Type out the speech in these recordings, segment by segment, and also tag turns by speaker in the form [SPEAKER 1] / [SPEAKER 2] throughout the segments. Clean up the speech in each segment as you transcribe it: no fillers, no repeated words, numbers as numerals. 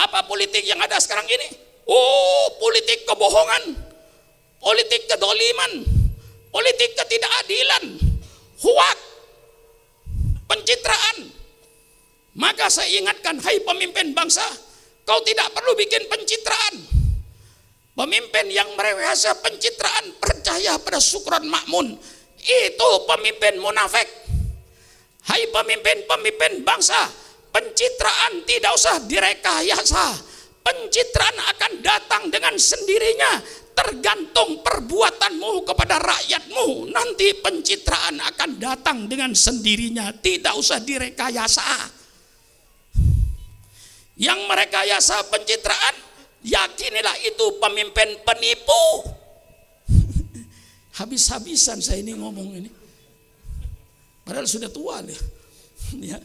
[SPEAKER 1] Apa politik yang ada sekarang ini? Oh, politik kebohongan, politik kedoliman, politik ketidakadilan, huwat, pencitraan. Maka saya ingatkan, hai pemimpin bangsa, kau tidak perlu bikin pencitraan. Pemimpin yang merewehasa pencitraan, percaya pada syukron makmun, itu pemimpin munafik. Hai pemimpin bangsa, pencitraan tidak usah direkayasa. Pencitraan akan datang dengan sendirinya, tergantung perbuatanmu kepada rakyatmu. Nanti pencitraan akan datang dengan sendirinya, tidak usah direkayasa. Yang merekayasa pencitraan, yakinilah itu pemimpin penipu. Habis-habisan saya ini ngomong ini, padahal sudah tua nih. Ya.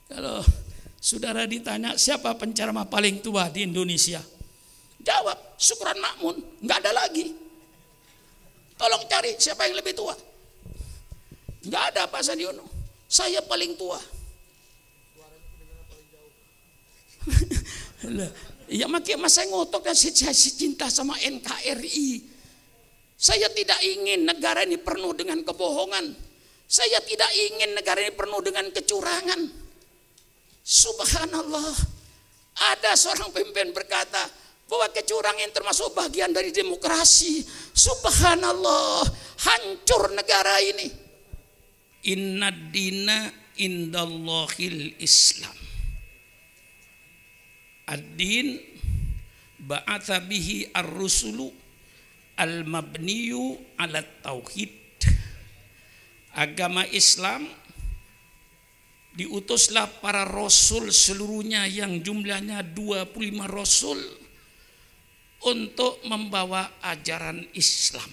[SPEAKER 1] Kalau saudara ditanya siapa penceramah paling tua di Indonesia, jawab Syukron Makmun, nggak ada lagi. Tolong cari siapa yang lebih tua. Nggak ada Pak Sadiono, saya paling tua. Ya makanya saya ngotot dan saya cinta sama NKRI. Saya tidak ingin negara ini penuh dengan kebohongan. Saya tidak ingin negara ini penuh dengan kecurangan. Subhanallah, ada seorang pemimpin berkata bahwa kecurangan termasuk bagian dari demokrasi. Subhanallah, hancur negara ini. Inna dina indallahil Islam. Ad-din ba'atha bihi ar-rusulu al-mabniyu ala tauhid. Agama Islam diutuslah para rasul seluruhnya yang jumlahnya 25 rasul untuk membawa ajaran Islam.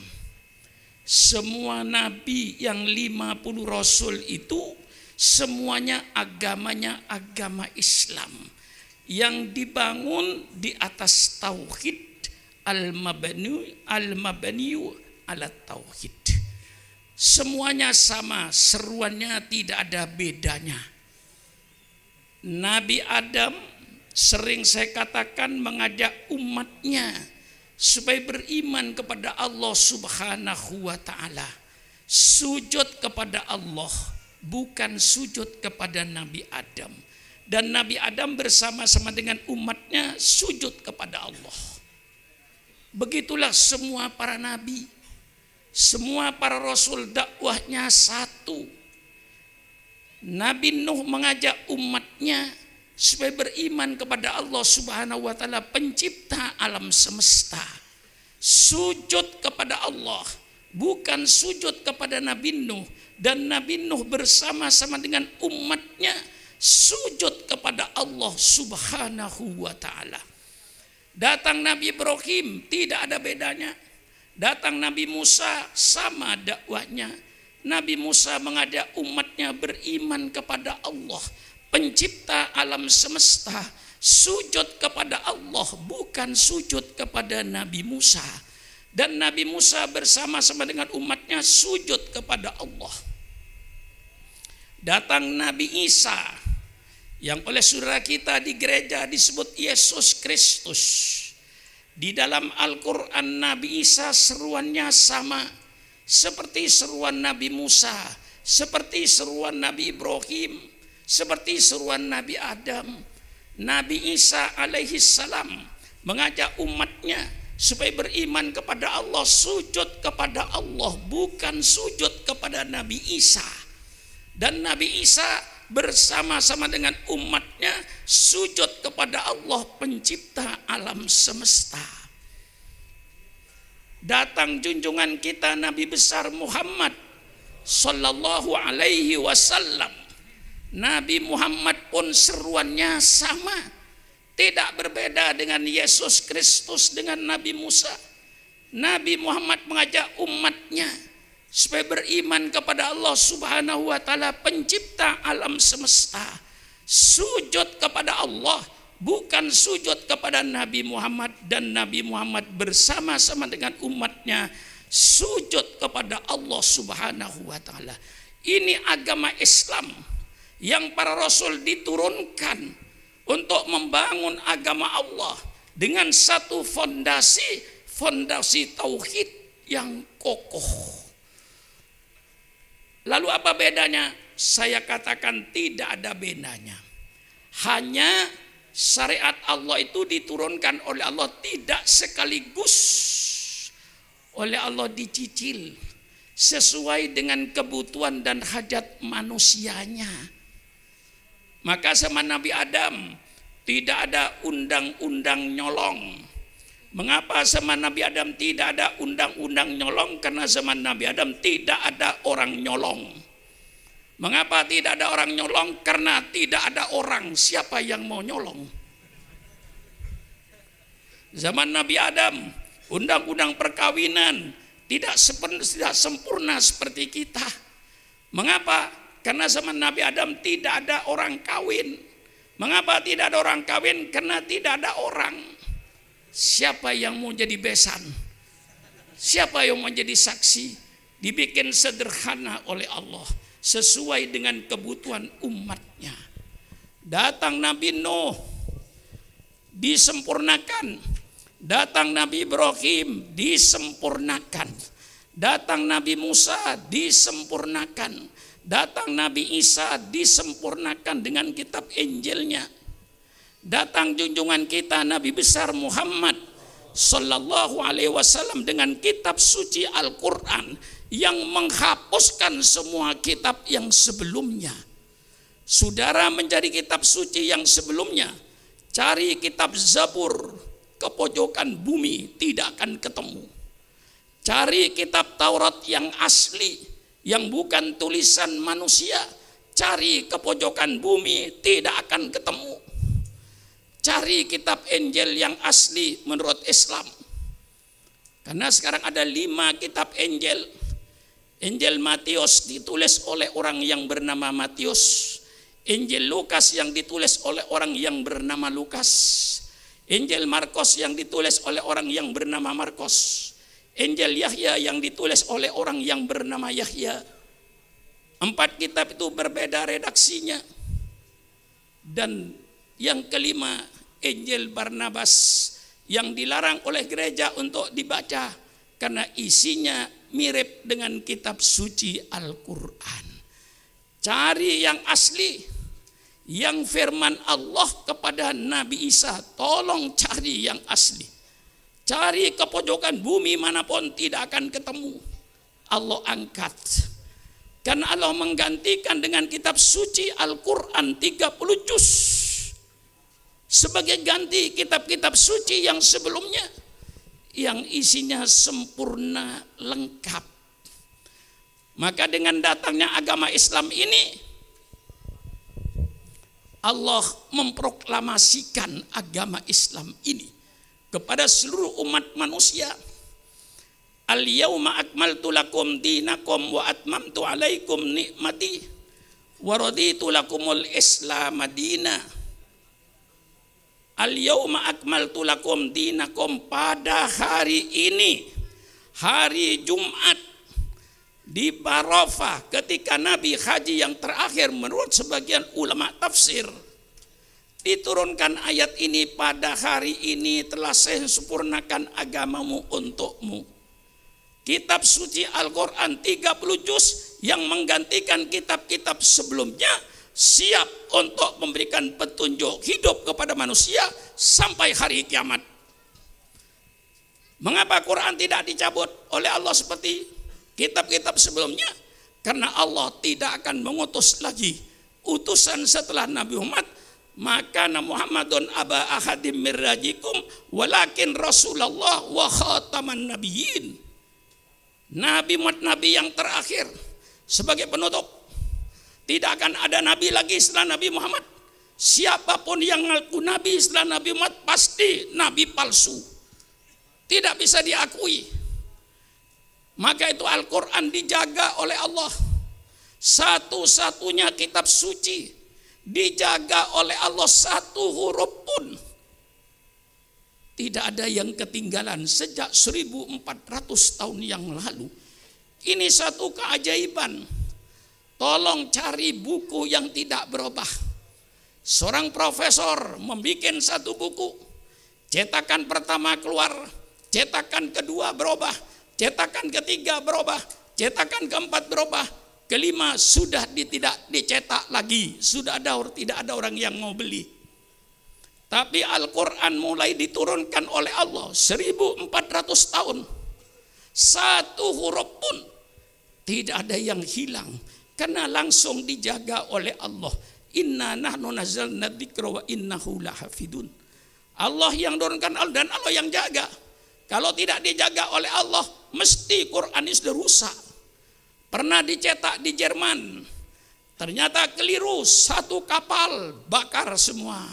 [SPEAKER 1] Semua nabi yang 50 rasul itu semuanya agamanya agama Islam yang dibangun di atas tauhid, al-mabniyu ala tauhid. Semuanya sama, seruannya tidak ada bedanya. Nabi Adam sering saya katakan mengajak umatnya supaya beriman kepada Allah Subhanahu wa ta'ala. Sujud kepada Allah, bukan sujud kepada Nabi Adam. Dan Nabi Adam bersama-sama dengan umatnya sujud kepada Allah. Begitulah semua para nabi, semua para rasul dakwahnya satu. Nabi Nuh mengajak umatnya supaya beriman kepada Allah Subhanahu wa ta'ala, pencipta alam semesta. Sujud kepada Allah, bukan sujud kepada Nabi Nuh. Dan Nabi Nuh bersama-sama dengan umatnya sujud kepada Allah Subhanahu wa ta'ala. Datang Nabi Ibrahim, tidak ada bedanya. Datang Nabi Musa, sama dakwahnya. Nabi Musa mengajak umatnya beriman kepada Allah, pencipta alam semesta. Sujud kepada Allah, bukan sujud kepada Nabi Musa. Dan Nabi Musa bersama-sama dengan umatnya sujud kepada Allah. Datang Nabi Isa, yang oleh saudara kita di gereja disebut Yesus Kristus. Di dalam Al-Quran Nabi Isa seruannya sama seperti seruan Nabi Musa, seperti seruan Nabi Ibrahim, seperti seruan Nabi Adam. Nabi Isa alaihi salam mengajak umatnya supaya beriman kepada Allah, sujud kepada Allah, bukan sujud kepada Nabi Isa. Dan Nabi Isa bersama-sama dengan umatnya sujud kepada Allah, pencipta alam semesta. Datang junjungan kita Nabi besar Muhammad sallallahu alaihi wasallam. Nabi Muhammad pun seruannya sama, tidak berbeda dengan Yesus Kristus dengan Nabi Musa. Nabi Muhammad mengajak umatnya supaya beriman kepada Allah Subhanahu wa ta'ala, pencipta alam semesta. Sujud kepada Allah, bukan sujud kepada Nabi Muhammad. Dan Nabi Muhammad bersama-sama dengan umatnya sujud kepada Allah Subhanahu wa ta'ala. Ini agama Islam yang para rasul diturunkan untuk membangun agama Allah dengan satu fondasi tauhid yang kokoh. Lalu apa bedanya? Saya katakan tidak ada bedanya. Hanya syariat Allah itu diturunkan oleh Allah tidak sekaligus. Oleh Allah dicicil sesuai dengan kebutuhan dan hajat manusianya. Maka zaman Nabi Adam tidak ada undang-undang nyolong. Mengapa zaman Nabi Adam tidak ada undang-undang nyolong? Karena zaman Nabi Adam tidak ada orang nyolong. Mengapa tidak ada orang nyolong? Karena tidak ada orang. Siapa yang mau nyolong? Zaman Nabi Adam, undang-undang perkawinan tidak sempurna seperti kita. Mengapa? Karena zaman Nabi Adam tidak ada orang kawin. Mengapa tidak ada orang kawin? Karena tidak ada orang. Siapa yang mau jadi besan? Siapa yang mau jadi saksi? Dibikin sederhana oleh Allah sesuai dengan kebutuhan umatnya. Datang Nabi Nuh disempurnakan, datang Nabi Ibrahim disempurnakan, datang Nabi Musa disempurnakan, datang Nabi Isa disempurnakan dengan kitab Injilnya. Datang junjungan kita Nabi besar Muhammad Sallallahu Alaihi Wasallam dengan kitab suci Al-Quran yang menghapuskan semua kitab yang sebelumnya. Saudara mencari kitab suci yang sebelumnya, cari kitab Zabur ke pojokan bumi tidak akan ketemu. Cari kitab Taurat yang asli, yang bukan tulisan manusia, cari ke pojokan bumi tidak akan ketemu. Cari kitab Injil yang asli menurut Islam. Karena sekarang ada 5 kitab Injil. Injil Matius ditulis oleh orang yang bernama Matius. Injil Lukas yang ditulis oleh orang yang bernama Lukas. Injil Markus yang ditulis oleh orang yang bernama Markus. Injil Yahya yang ditulis oleh orang yang bernama Yahya. 4 kitab itu berbeda redaksinya. Dan yang kelima, Injil Barnabas yang dilarang oleh gereja untuk dibaca karena isinya mirip dengan kitab suci Al-Quran. Cari yang asli, yang firman Allah kepada Nabi Isa, tolong cari yang asli. Cari ke pojokan bumi manapun tidak akan ketemu. Allah angkat. Karena Allah menggantikan dengan kitab suci Al-Quran 30 juz. Sebagai ganti kitab-kitab suci yang sebelumnya yang isinya sempurna lengkap. Maka dengan datangnya agama Islam ini Allah memproklamasikan agama Islam ini kepada seluruh umat manusia. Al-yauma akmaltu lakum dinakum wa atmamtu alaikum nikmati wa raditu lakumul Islam madina. Al-yauma akmaltu lakum dinakum, pada hari ini, hari Jumat di Arafah ketika Nabi haji yang terakhir menurut sebagian ulama tafsir, diturunkan ayat ini, pada hari ini telah saya sempurnakan agamamu untukmu. Kitab suci Al-Quran 30 juz yang menggantikan kitab-kitab sebelumnya siap untuk memberikan petunjuk hidup kepada manusia sampai hari kiamat. Mengapa Quran tidak dicabut oleh Allah seperti kitab-kitab sebelumnya? Karena Allah tidak akan mengutus lagi utusan setelah Nabi Muhammad. Maka Muhammadun aba ahadim mirrajikum walakin Rasulullah wa khataman nabiyyin. Nabi Muhammad nabi yang terakhir sebagai penutup. Tidak akan ada nabi lagi setelah Nabi Muhammad. Siapapun yang ngaku nabi setelah Nabi Muhammad pasti nabi palsu. Tidak bisa diakui. Maka itu Al-Quran dijaga oleh Allah. Satu-satunya kitab suci dijaga oleh Allah, satu huruf pun tidak ada yang ketinggalan sejak 1400 tahun yang lalu. Ini satu keajaiban. Tolong cari buku yang tidak berubah. Seorang profesor membuat satu buku, cetakan pertama keluar, cetakan kedua berubah, cetakan ketiga berubah, cetakan keempat berubah, kelima sudah tidak dicetak lagi, tidak ada orang yang mau beli. Tapi Al-Quran mulai diturunkan oleh Allah 1400 tahun, satu huruf pun tidak ada yang hilang, karena langsung dijaga oleh Allah. Inna nahnu nazzalna dzikra wa innahu lahafidun. Allah yang turunkan dan Allah yang jaga. Kalau tidak dijaga oleh Allah, mesti Quran ini sudah rusak. Pernah dicetak di Jerman, ternyata keliru, satu kapal bakar semua.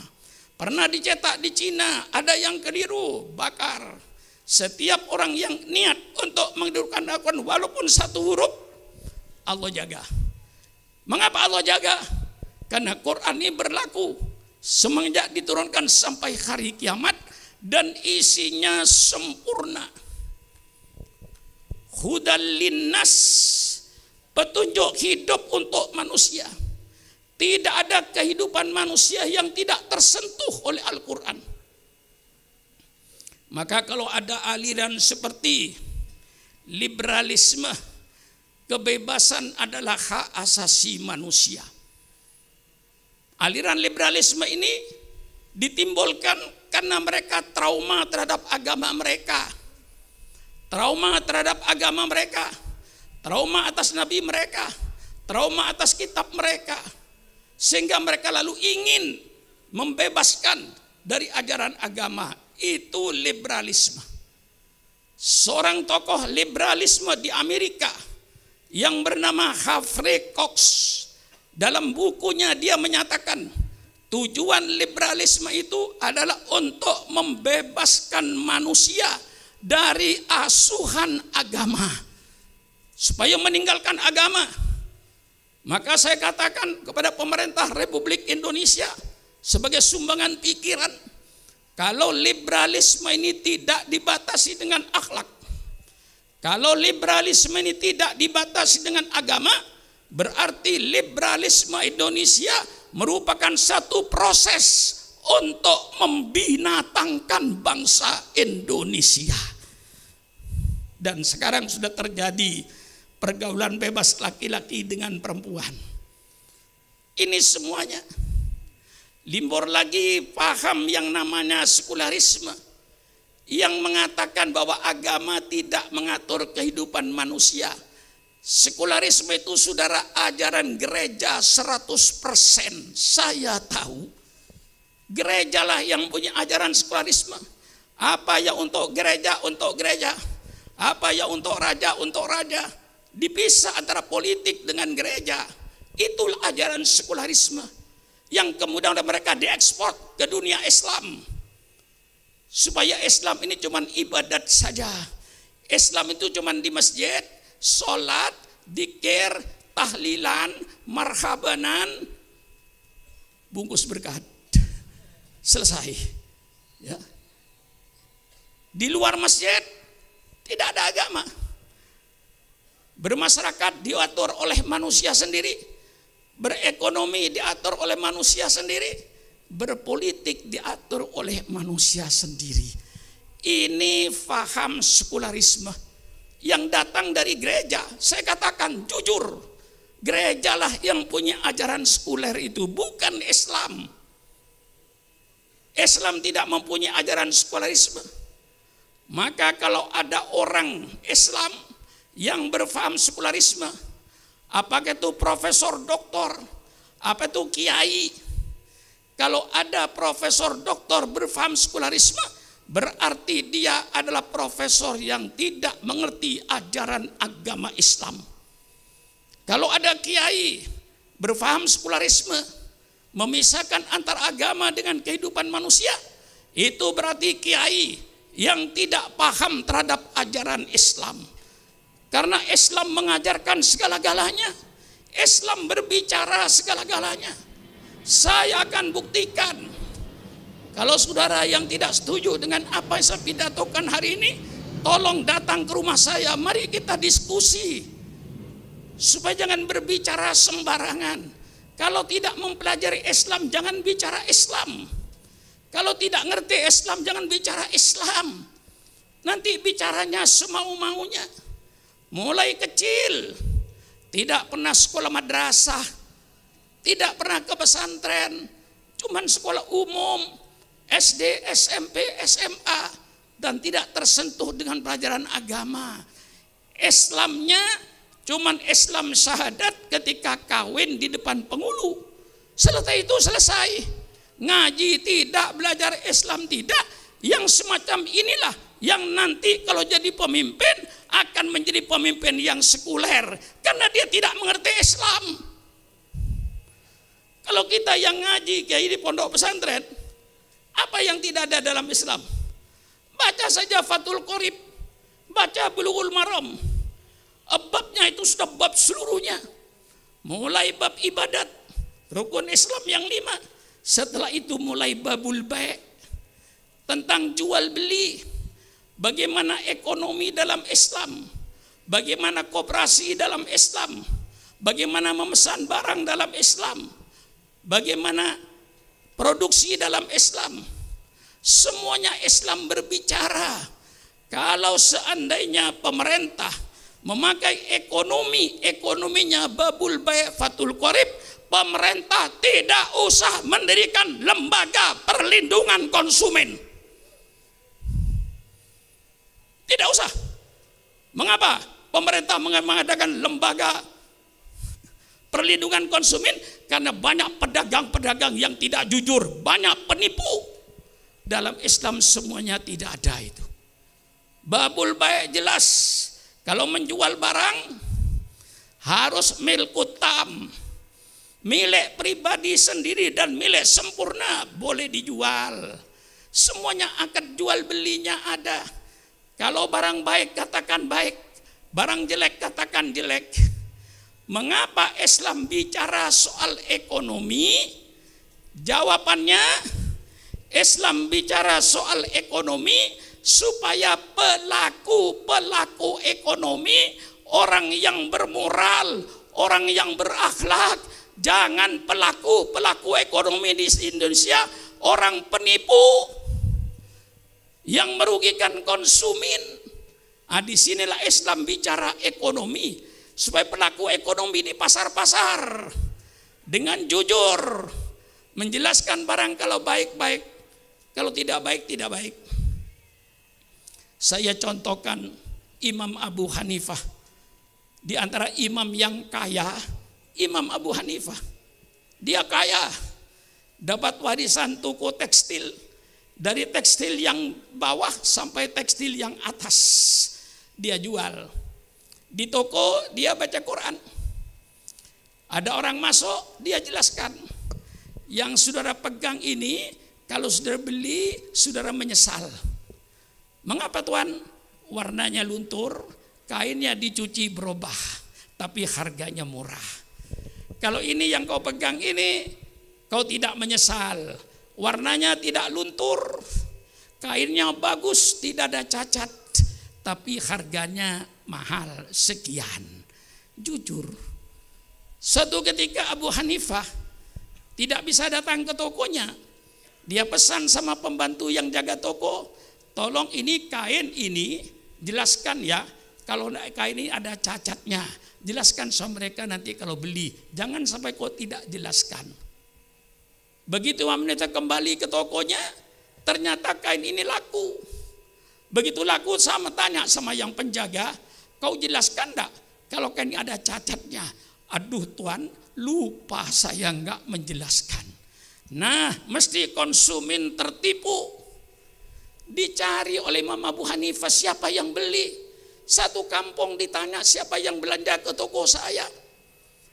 [SPEAKER 1] Pernah dicetak di Cina, ada yang keliru, bakar. Setiap orang yang niat untuk menghidupkan Al-Quran walaupun satu huruf, Allah jaga. Mengapa Allah jaga? Karena Quran ini berlaku semenjak diturunkan sampai hari kiamat dan isinya sempurna. Hudal linnas, petunjuk hidup untuk manusia. Tidak ada kehidupan manusia yang tidak tersentuh oleh Al-Quran. Maka kalau ada aliran seperti liberalisme, kebebasan adalah hak asasi manusia. Aliran liberalisme ini ditimbulkan karena mereka trauma terhadap agama mereka. Trauma terhadap agama mereka, trauma atas nabi mereka, trauma atas kitab mereka. Sehingga mereka lalu ingin membebaskan dari ajaran agama. Itu liberalisme. Seorang tokoh liberalisme di Amerika yang bernama Humphrey Cox, dalam bukunya dia menyatakan tujuan liberalisme itu adalah untuk membebaskan manusia dari asuhan agama supaya meninggalkan agama. Maka saya katakan kepada pemerintah Republik Indonesia sebagai sumbangan pikiran, kalau liberalisme ini tidak dibatasi dengan akhlak, kalau liberalisme ini tidak dibatasi dengan agama, berarti liberalisme Indonesia merupakan satu proses untuk membinatangkan bangsa Indonesia. Dan sekarang sudah terjadi pergaulan bebas laki-laki dengan perempuan. Ini semuanya. Limbur lagi paham yang namanya sekularisme, yang mengatakan bahwa agama tidak mengatur kehidupan manusia. Sekularisme itu saudara ajaran gereja 100%. Saya tahu gerejalah yang punya ajaran sekularisme. Apa yang untuk gereja, untuk gereja. Apa yang untuk raja, untuk raja. Dipisah antara politik dengan gereja. Itulah ajaran sekularisme yang kemudian mereka diekspor ke dunia Islam. Supaya Islam ini cuma ibadat saja. Islam itu cuma di masjid, sholat, dzikir, tahlilan, marhabanan, bungkus berkat, selesai. Ya. Di luar masjid tidak ada agama. Bermasyarakat diatur oleh manusia sendiri, berekonomi diatur oleh manusia sendiri, berpolitik diatur oleh manusia sendiri. Ini faham sekularisme yang datang dari gereja. Saya katakan jujur, gerejalah yang punya ajaran sekuler itu, bukan Islam. Islam tidak mempunyai ajaran sekularisme. Maka kalau ada orang Islam yang berfaham sekularisme, apakah itu profesor doktor, apa itu kiai, kalau ada profesor doktor berfaham sekularisme, berarti dia adalah profesor yang tidak mengerti ajaran agama Islam. Kalau ada kiai berfaham sekularisme, memisahkan antara agama dengan kehidupan manusia, itu berarti kiai yang tidak paham terhadap ajaran Islam. Karena Islam mengajarkan segala-galanya, Islam berbicara segala-galanya. Saya akan buktikan. Kalau saudara yang tidak setuju dengan apa yang saya pidatokan hari ini, tolong datang ke rumah saya, mari kita diskusi. Supaya jangan berbicara sembarangan. Kalau tidak mempelajari Islam, jangan bicara Islam. Kalau tidak ngerti Islam, jangan bicara Islam. Nanti bicaranya semau-maunya. Mulai kecil, tidak pernah sekolah madrasah, tidak pernah ke pesantren, cuman sekolah umum, SD, SMP, SMA, dan tidak tersentuh dengan pelajaran agama. Islamnya cuman Islam syahadat ketika kawin di depan penghulu. Setelah itu selesai. Ngaji tidak, belajar Islam tidak. Yang semacam inilah yang nanti kalau jadi pemimpin akan menjadi pemimpin yang sekuler. Karena dia tidak mengerti Islam. Kalau kita yang ngaji kayak di pondok pesantren, apa yang tidak ada dalam Islam? Baca saja Fathul Qorib, baca Bulughul Maram. Babnya itu sudah bab seluruhnya. Mulai bab ibadat, rukun Islam yang 5. Setelah itu mulai babul bai', tentang jual beli, bagaimana ekonomi dalam Islam, bagaimana koperasi dalam Islam, bagaimana memesan barang dalam Islam, bagaimana produksi dalam Islam. Semuanya Islam berbicara. Kalau seandainya pemerintah memakai ekonominya babul bai' Fathul Qorib, pemerintah tidak usah mendirikan lembaga perlindungan konsumen. Tidak usah. Mengapa pemerintah mengadakan lembaga perlindungan konsumen? Karena banyak pedagang-pedagang yang tidak jujur, banyak penipu. Dalam Islam semuanya tidak ada itu. Babul bai' jelas, kalau menjual barang harus milkut tam, milik pribadi sendiri dan milik sempurna, boleh dijual. Semuanya akad jual belinya ada. Kalau barang baik katakan baik, barang jelek katakan jelek. Mengapa Islam bicara soal ekonomi? Jawabannya, Islam bicara soal ekonomi supaya pelaku ekonomi, orang yang bermoral, orang yang berakhlak, jangan pelaku ekonomi di Indonesia orang penipu yang merugikan konsumen. Disinilah Islam bicara ekonomi supaya pelaku ekonomi di pasar-pasar dengan jujur menjelaskan barang kalau baik-baik, kalau tidak baik tidak baik. Saya contohkan Imam Abu Hanifah. Di antara imam yang kaya, Imam Abu Hanifah. Dia kaya, dapat warisan toko tekstil. Dari tekstil yang bawah sampai tekstil yang atas dia jual. Di toko dia baca Quran. Ada orang masuk, dia jelaskan, yang saudara pegang ini kalau saudara beli, saudara menyesal. Mengapa Tuhan? Warnanya luntur, kainnya dicuci berubah, tapi harganya murah. Kalau ini yang kau pegang ini, kau tidak menyesal. Warnanya tidak luntur, kainnya bagus, tidak ada cacat, tapi harganya mahal sekian. Jujur. Suatu ketika Abu Hanifah tidak bisa datang ke tokonya. Dia pesan sama pembantu yang jaga toko, tolong ini kain ini jelaskan ya, kalau kain ini ada cacatnya, jelaskan sama mereka nanti kalau beli, jangan sampai kau tidak jelaskan. Begitu wanita kembali ke tokonya, ternyata kain ini laku. Begitu laku, sama tanya sama yang penjaga, kau jelaskan enggak kalau kain ini ada cacatnya? Aduh Tuan, lupa saya enggak menjelaskan. Nah, mesti konsumen tertipu. Dicari oleh Imam Abu Hanifah siapa yang beli. Satu kampung ditanya siapa yang belanja ke toko saya.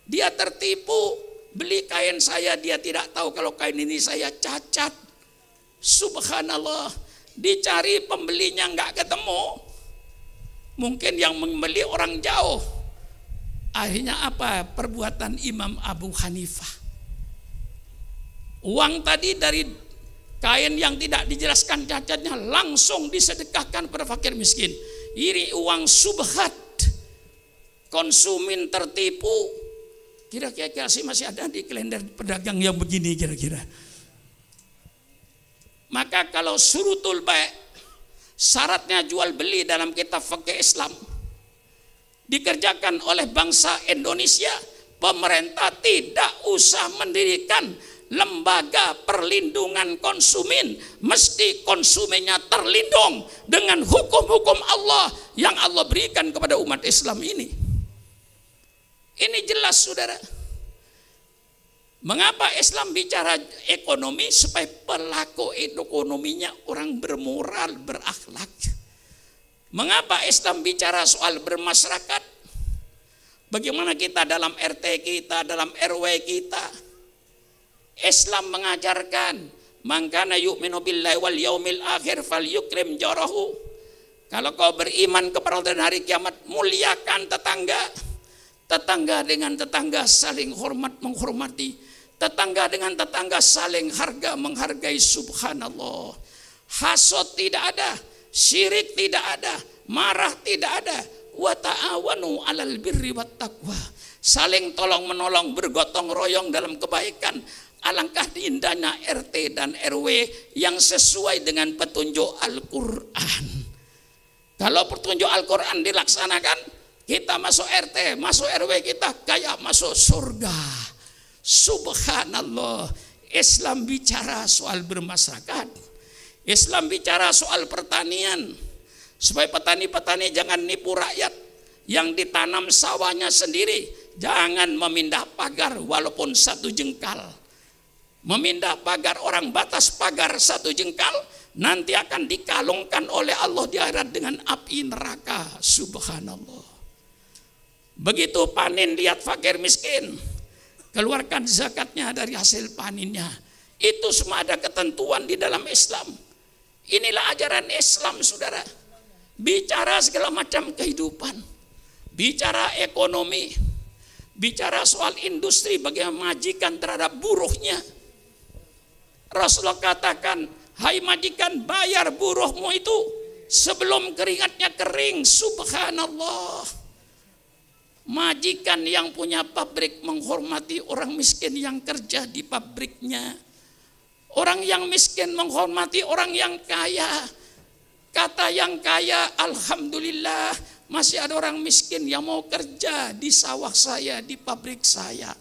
[SPEAKER 1] Dia tertipu, beli kain saya, dia tidak tahu kalau kain ini saya cacat. Subhanallah, dicari pembelinya nggak ketemu. Mungkin yang membeli orang jauh. Akhirnya apa perbuatan Imam Abu Hanifah? Uang tadi dari kain yang tidak dijelaskan cacatnya langsung disedekahkan pada fakir miskin. Ini uang subhat. Konsumen tertipu, Kira-kira sih masih ada di kalender pedagang yang begini kira-kira. Maka kalau surutul bai', syaratnya jual beli dalam kitab fikih Islam dikerjakan oleh bangsa Indonesia, pemerintah tidak usah mendirikan lembaga perlindungan konsumen, mesti konsumennya terlindung dengan hukum-hukum Allah yang Allah berikan kepada umat Islam ini. Ini jelas saudara. Mengapa Islam bicara ekonomi? Supaya pelaku ekonominya orang bermoral, berakhlak. Mengapa Islam bicara soal bermasyarakat? Bagaimana kita dalam RT kita, dalam RW kita? Islam mengajarkan, man kana yu'minu billahi wal yaumil akhir falyukrim jarahu. Kalau kau beriman kepada hari kiamat, muliakan tetangga. Tetangga dengan tetangga saling hormat menghormati. Tetangga dengan tetangga saling harga menghargai. Subhanallah. Hasad tidak ada, syirik tidak ada, marah tidak ada. Wa ta'awanu 'alal birri wat taqwa. Saling tolong menolong, bergotong royong dalam kebaikan. Alangkah indahnya RT dan RW yang sesuai dengan petunjuk Al-Qur'an. Kalau petunjuk Al-Qur'an dilaksanakan, kita masuk RT, masuk RW kita kayak masuk surga. Subhanallah. Islam bicara soal bermasyarakat. Islam bicara soal pertanian. Supaya petani-petani jangan nipu rakyat yang ditanam sawahnya sendiri. Jangan memindah pagar walaupun 1 jengkal. Memindah pagar, orang batas pagar 1 jengkal, nanti akan dikalungkan oleh Allah di akhirat dengan api neraka. Subhanallah. Begitu panen lihat fakir miskin, keluarkan zakatnya dari hasil panennya. Itu semua ada ketentuan di dalam Islam. Inilah ajaran Islam saudara. Bicara segala macam kehidupan, bicara ekonomi, bicara soal industri, bagaimana majikan terhadap buruhnya. Rasulullah katakan, hai majikan, bayar buruhmu itu sebelum keringatnya kering. Subhanallah. Majikan yang punya pabrik menghormati orang miskin yang kerja di pabriknya. Orang yang miskin menghormati orang yang kaya. Kata yang kaya, alhamdulillah masih ada orang miskin yang mau kerja di sawah saya, di pabrik saya.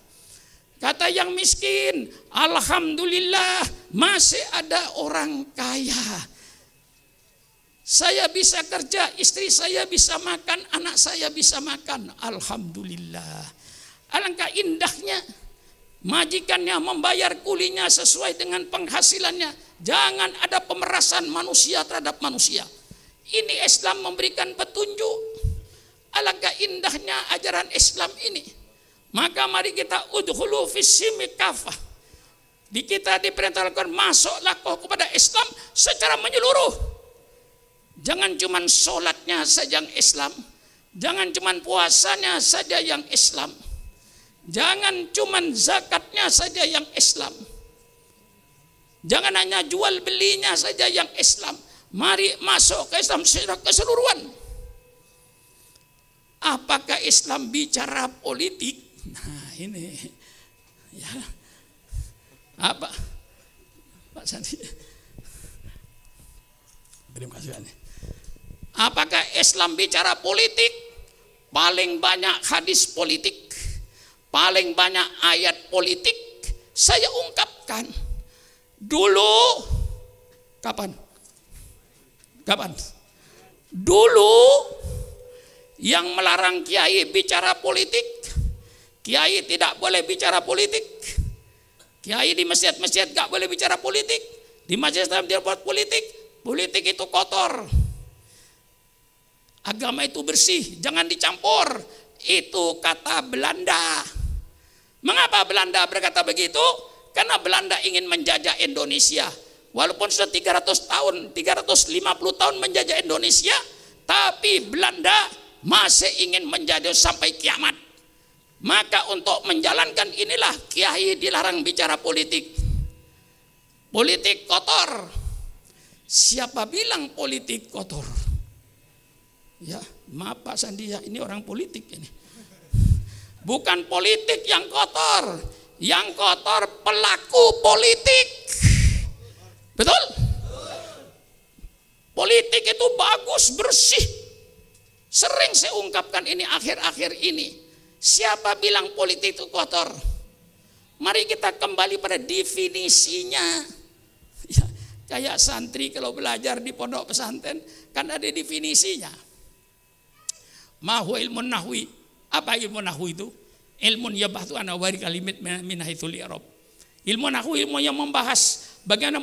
[SPEAKER 1] Kata yang miskin, alhamdulillah masih ada orang kaya. Saya bisa kerja, istri saya bisa makan, anak saya bisa makan. Alhamdulillah. Alangkah indahnya majikannya membayar kulinya sesuai dengan penghasilannya. Jangan ada pemerasan manusia terhadap manusia. Ini Islam memberikan petunjuk. Alangkah indahnya ajaran Islam ini. Maka mari kita udhulu fis-silmi kafah. Di kita diperintahkan masuklah kau kepada Islam secara menyeluruh. Jangan cuman sholatnya saja yang Islam. Jangan cuman puasanya saja yang Islam. Jangan cuman zakatnya saja yang Islam. Jangan hanya jual belinya saja yang Islam. Mari masuk ke Islam secara keseluruhan. Apakah Islam bicara politik? Nah ini ya. Apa Pak Sandi? Terima kasih. Apakah Islam bicara politik? Paling banyak hadis politik, paling banyak ayat politik. Saya ungkapkan dulu. Kapan? Dulu yang melarang kiai bicara politik. Kiai tidak boleh bicara politik. Kiai di masjid-masjid gak boleh bicara politik. Di masjid Islam dia buat politik. Politik itu kotor. Agama itu bersih, jangan dicampur. Itu kata Belanda. Mengapa Belanda berkata begitu? Karena Belanda ingin menjajah Indonesia. Walaupun sudah 300 tahun, 350 tahun menjajah Indonesia, tapi Belanda masih ingin menjajah sampai kiamat. Maka untuk menjalankan inilah kiai dilarang bicara politik. Politik kotor. Siapa bilang politik kotor? Ya, maaf Pak Sandi ya, ini orang politik ini. Bukan politik yang kotor. Yang kotor pelaku politik. Betul? Politik itu bagus, bersih. Sering saya ungkapkan ini akhir-akhir ini. Siapa bilang politik itu kotor? Mari kita kembali pada definisinya. Ya, kayak santri kalau belajar di pondok pesantren kan ada definisinya. Mahu ilmu nahwi. Apa ilmu nahwi itu? Ilmun yabahtu ana wari kalimat min haitsul i'rab. Ilmu nahwu ilmu yang membahas bagaimana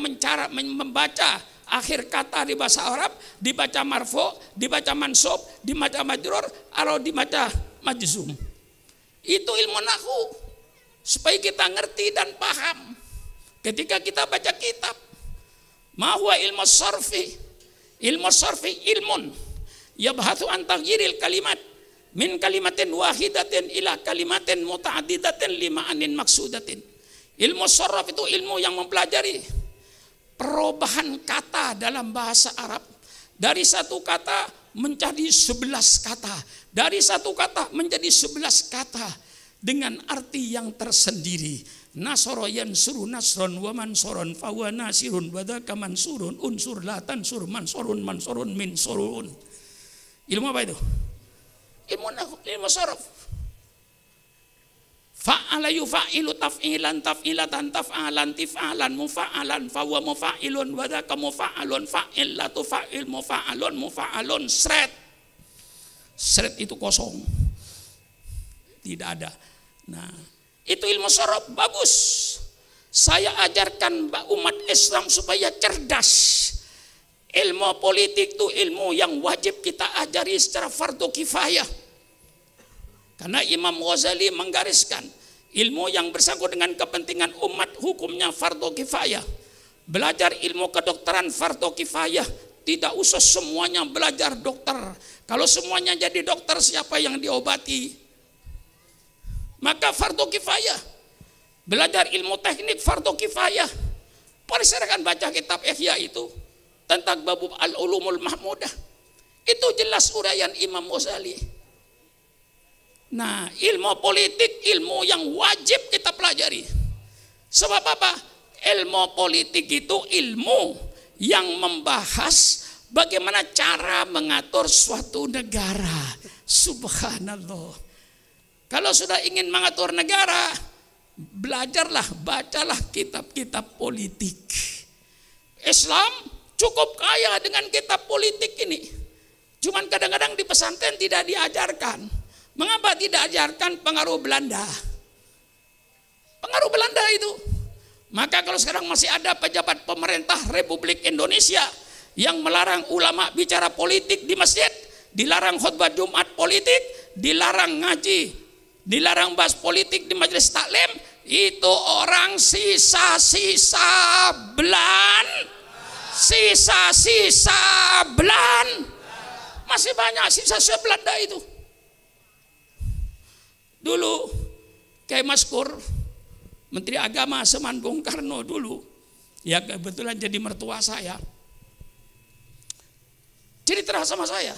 [SPEAKER 1] membaca akhir kata di bahasa Arab, dibaca marfu, dibaca mansub, dibaca majrur, atau dibaca majzum. Itu ilmu nahwu supaya kita ngerti dan paham ketika kita baca kitab. Ma huwa ilmu sarfi? Ilmu sarfi ilmun yabhathu an taghyiril kalimat min kalimatin wahidatin ila kalimatin muta'addidatin lima'anin maksudatin. Ilmu sarf itu ilmu yang mempelajari perubahan kata dalam bahasa Arab. Dari satu kata menjadi 11 kata. Dari satu kata menjadi 11 kata dengan arti yang tersendiri. Nasara yansuru nasron wa mansuron fa huwa nasirun wa dzaka mansurun unsur la tansur mansurun mansurun min surun. Ilmu apa itu? Ilmu sarf. Fa'ala yufa'ilu taf'ilan taf'ilatan taf'alan tif'alan mufa'alan fa huwa mufa'ilun wa dzaka mufa'alun fa'il la tufa'il mufa'alun mufa'alun sret. Sret itu kosong. Tidak ada. Nah, itu ilmu sarf bagus. Saya ajarkan umat Islam supaya cerdas. Ilmu politik itu ilmu yang wajib kita ajari secara fardu kifayah. Karena Imam Ghazali menggariskan ilmu yang bersangkut dengan kepentingan umat hukumnya fardu kifayah. Belajar ilmu kedokteran fardu kifayah. Tidak usah semuanya belajar dokter. Kalau semuanya jadi dokter, siapa yang diobati? Maka fardu kifayah. Belajar ilmu teknik fardu kifayah. Silakan baca kitab Ihya itu tentang bab al-ulumul mahmudah. Itu jelas uraian Imam Ghazali. Nah, ilmu politik ilmu yang wajib kita pelajari. Sebab apa? Ilmu politik itu ilmu yang membahas bagaimana cara mengatur suatu negara. Subhanallah. Kalau sudah ingin mengatur negara, belajarlah, bacalah kitab-kitab politik. Islam cukup kaya dengan kitab politik ini. Cuman kadang-kadang di pesantren tidak diajarkan. Mengapa tidak ajarkan pengaruh Belanda? Pengaruh Belanda itu. Maka kalau sekarang masih ada pejabat pemerintah Republik Indonesia yang melarang ulama bicara politik di masjid, dilarang khutbah Jumat politik, dilarang ngaji, dilarang bahas politik di majelis taklim, itu orang sisa-sisa Belanda. Masih banyak sisa-sisa Belanda itu. Dulu Kiai Maskur, Menteri Agama Seman Bung Karno dulu, ya kebetulan jadi mertua saya, cerita sama saya,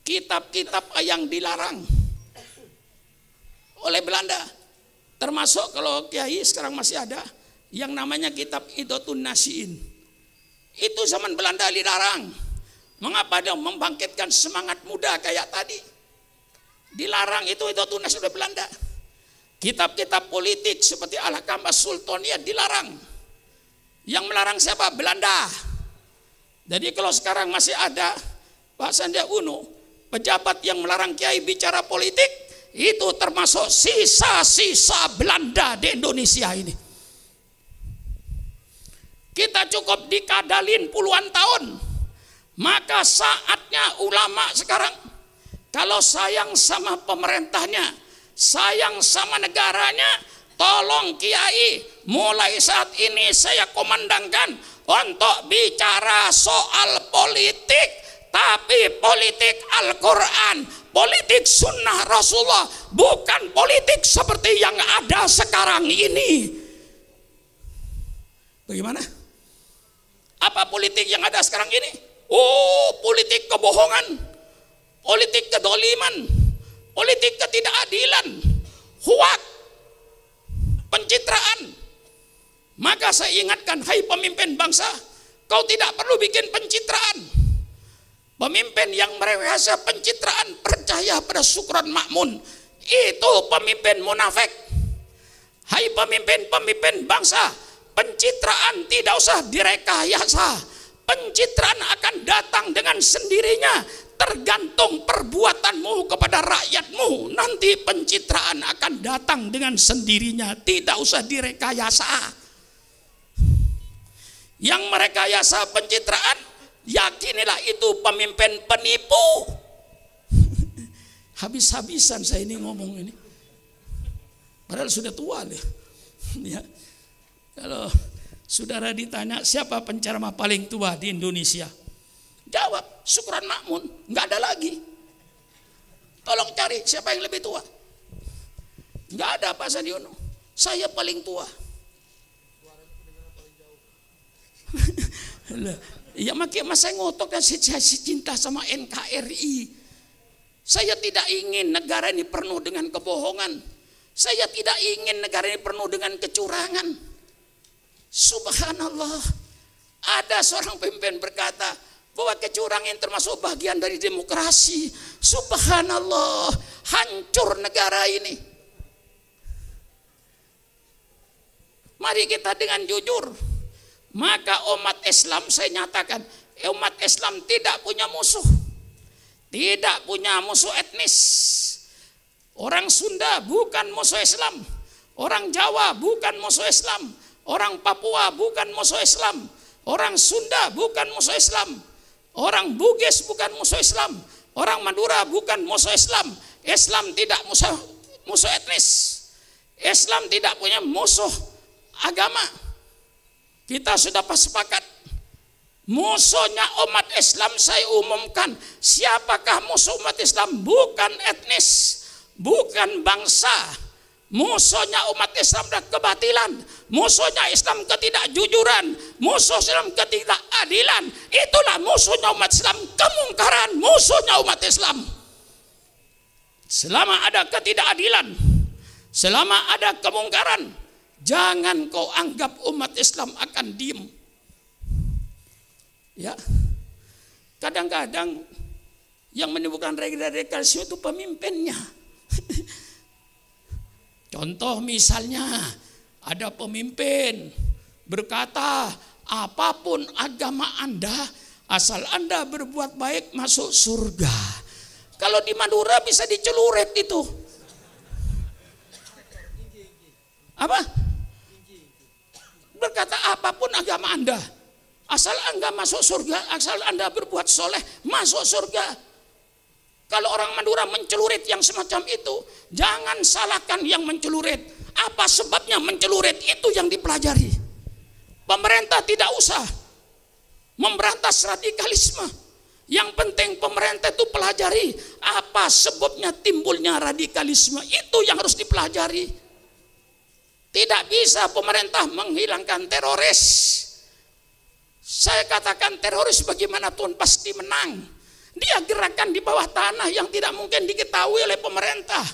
[SPEAKER 1] kitab-kitab yang dilarang oleh Belanda, termasuk kalau Kiai sekarang masih ada, yang namanya kitab Idotun Nasiin. Itu zaman Belanda dilarang. Mengapa dia membangkitkan semangat muda kayak tadi? Dilarang itu tunas oleh Belanda. Kitab-kitab politik seperti Al-Hakamah Sultaniyah dilarang. Yang melarang siapa? Belanda. Jadi kalau sekarang masih ada Pak Sandiaga Uno, pejabat yang melarang kiai bicara politik, itu termasuk sisa-sisa Belanda di Indonesia ini. Kita cukup dikadalin puluhan tahun. Maka saatnya ulama sekarang, kalau sayang sama pemerintahnya, sayang sama negaranya, tolong kiai, mulai saat ini saya komandangkan untuk bicara soal politik, tapi politik Al-Quran, politik sunnah Rasulullah, bukan politik seperti yang ada sekarang ini. Bagaimana? Apa politik yang ada sekarang ini? Oh, politik kebohongan, politik kedoliman, politik ketidakadilan, huwat, pencitraan. Maka saya ingatkan, hai pemimpin bangsa, kau tidak perlu bikin pencitraan. Pemimpin yang merehasa pencitraan, percaya pada Sukron Makmun, itu pemimpin munafik. Hai pemimpin bangsa, pencitraan tidak usah direkayasa. Pencitraan akan datang dengan sendirinya, tergantung perbuatanmu kepada rakyatmu. Nanti pencitraan akan datang dengan sendirinya, tidak usah direkayasa. Yang merekayasa pencitraan, yakinilah itu pemimpin penipu. Habis-habisan saya ini ngomong ini, padahal sudah tua ya. Kalau saudara ditanya siapa penceramah paling tua di Indonesia, jawab Sukron Makmun, nggak ada lagi. Tolong cari siapa yang lebih tua. Nggak ada Pak Sadiono, saya paling tua. Ya makanya saya ngotot dan saya cinta sama NKRI. Saya tidak ingin negara ini penuh dengan kebohongan. Saya tidak ingin negara ini penuh dengan kecurangan. Subhanallah, ada seorang pemimpin berkata bahwa kecurangan termasuk bagian dari demokrasi. Subhanallah, hancur negara ini. Mari kita dengan jujur. Maka umat Islam, saya nyatakan, umat Islam tidak punya musuh. Tidak punya musuh etnis. Orang Sunda bukan musuh Islam. Orang Jawa bukan musuh Islam. Orang Papua bukan musuh Islam. Orang Sunda bukan musuh Islam. Orang Bugis bukan musuh Islam. Orang Madura bukan musuh Islam. Islam tidak musuh etnis. Islam tidak punya musuh agama. Kita sudah sepakat. Musuhnya umat Islam saya umumkan. Siapakah musuh umat Islam? Bukan etnis, bukan bangsa. Musuhnya umat Islam adalah kebatilan. Musuhnya Islam ketidakjujuran. Musuh Islam ketidakadilan. Itulah musuhnya umat Islam, kemungkaran. Musuhnya umat Islam. Selama ada ketidakadilan, selama ada kemungkaran, jangan kau anggap umat Islam akan diem. Ya, kadang-kadang yang menimbulkan radikalisme itu pemimpinnya. Contoh misalnya ada pemimpin berkata, apapun agama Anda, asal Anda berbuat baik masuk surga. Kalau di Madura bisa diceluret itu. Apa? Berkata apapun agama Anda, asal Anda masuk surga, asal Anda berbuat soleh, masuk surga. Kalau orang Madura mencelurit yang semacam itu, jangan salahkan yang mencelurit. Apa sebabnya mencelurit, itu yang dipelajari. Pemerintah tidak usah memberantas radikalisme. Yang penting pemerintah itu pelajari apa sebabnya timbulnya radikalisme, itu yang harus dipelajari. Tidak bisa pemerintah menghilangkan teroris. Saya katakan teroris bagaimanapun pasti menang. Dia gerakan di bawah tanah yang tidak mungkin diketahui oleh pemerintah.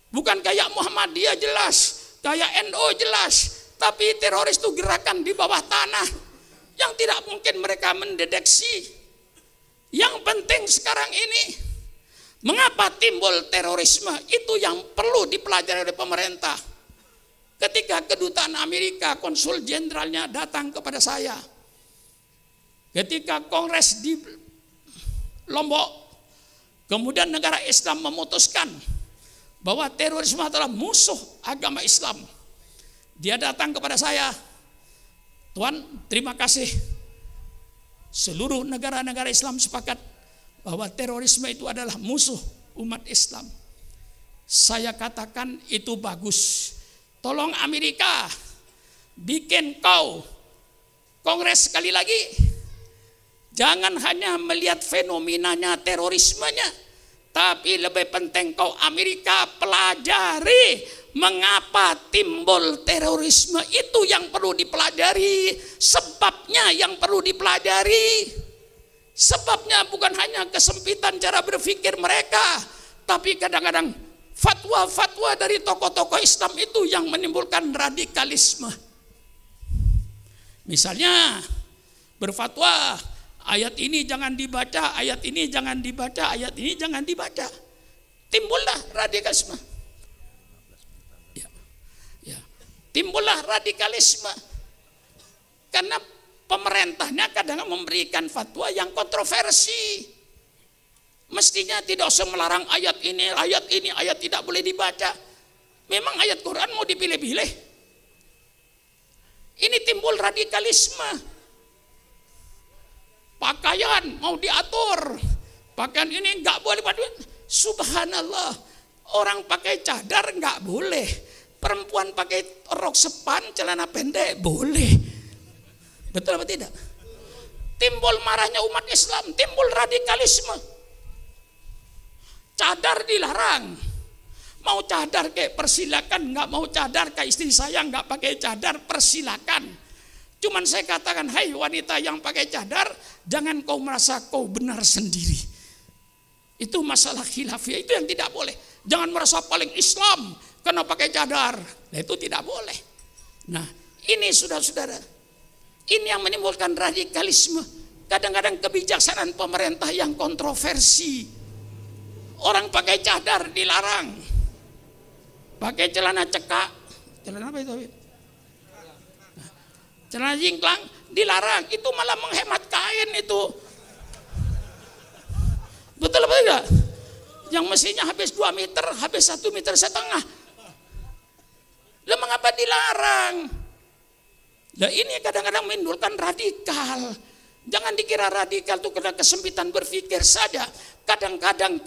[SPEAKER 1] Bukan kayak Muhammadiyah jelas, kayak NU jelas, tapi teroris itu gerakan di bawah tanah yang tidak mungkin mereka mendeteksi. Yang penting sekarang ini, mengapa timbul terorisme, itu yang perlu dipelajari oleh pemerintah. Ketika kedutaan Amerika, konsul jenderalnya datang kepada saya. Ketika kongres di Lombok, kemudian negara Islam memutuskan bahwa terorisme adalah musuh agama Islam. Dia datang kepada saya, Tuan, terima kasih. Seluruh negara-negara Islam sepakat bahwa terorisme itu adalah musuh umat Islam. Saya katakan itu bagus. Tolong Amerika bikin kongres sekali lagi. Jangan hanya melihat fenomenanya terorismenya, tapi lebih penting kau Amerika pelajari mengapa timbul terorisme, itu yang perlu dipelajari, sebabnya yang perlu dipelajari. Sebabnya bukan hanya kesempitan cara berpikir mereka, Tapi kadang-kadang fatwa-fatwa dari tokoh-tokoh Islam itu yang menimbulkan radikalisme. Misalnya berfatwa, ayat ini jangan dibaca, ayat ini jangan dibaca, ayat ini jangan dibaca. Timbullah radikalisme. Ya. Timbullah radikalisme. Karena pemerintahnya kadang memberikan fatwa yang kontroversi. Mestinya tidak usah melarang ayat ini, ayat tidak boleh dibaca. Memang ayat Quran mau dipilih-pilih. Ini timbul radikalisme. Pakaian mau diatur. Pakaian ini enggak boleh. Subhanallah. Orang pakai cadar enggak boleh. Perempuan pakai rok sepan, celana pendek boleh. Betul apa tidak? Timbul marahnya umat Islam, timbul radikalisme. Cadar dilarang. Mau cadar kayak persilakan, nggak mau cadar kayak istri saya nggak pakai cadar persilakan. Cuman saya katakan, hai wanita yang pakai cadar, jangan kau merasa kau benar sendiri. Itu masalah khilafiyah, itu yang tidak boleh. Jangan merasa paling Islam karena pakai cadar. Nah, itu tidak boleh. Nah, ini saudara-saudara. Ini yang menimbulkan radikalisme. Kadang-kadang kebijaksanaan pemerintah yang kontroversi. Orang pakai cadar dilarang. Pakai celana cekak. Celana apa itu? Celana jingklang dilarang. Itu malah menghemat kain itu. Betul apa tidak? Yang mestinya habis 2 meter, habis 1,5 meter. Lah mengapa dilarang? Nah ini kadang-kadang menimbulkan radikal. Jangan dikira radikal itu karena kesempitan berpikir saja. Kadang-kadang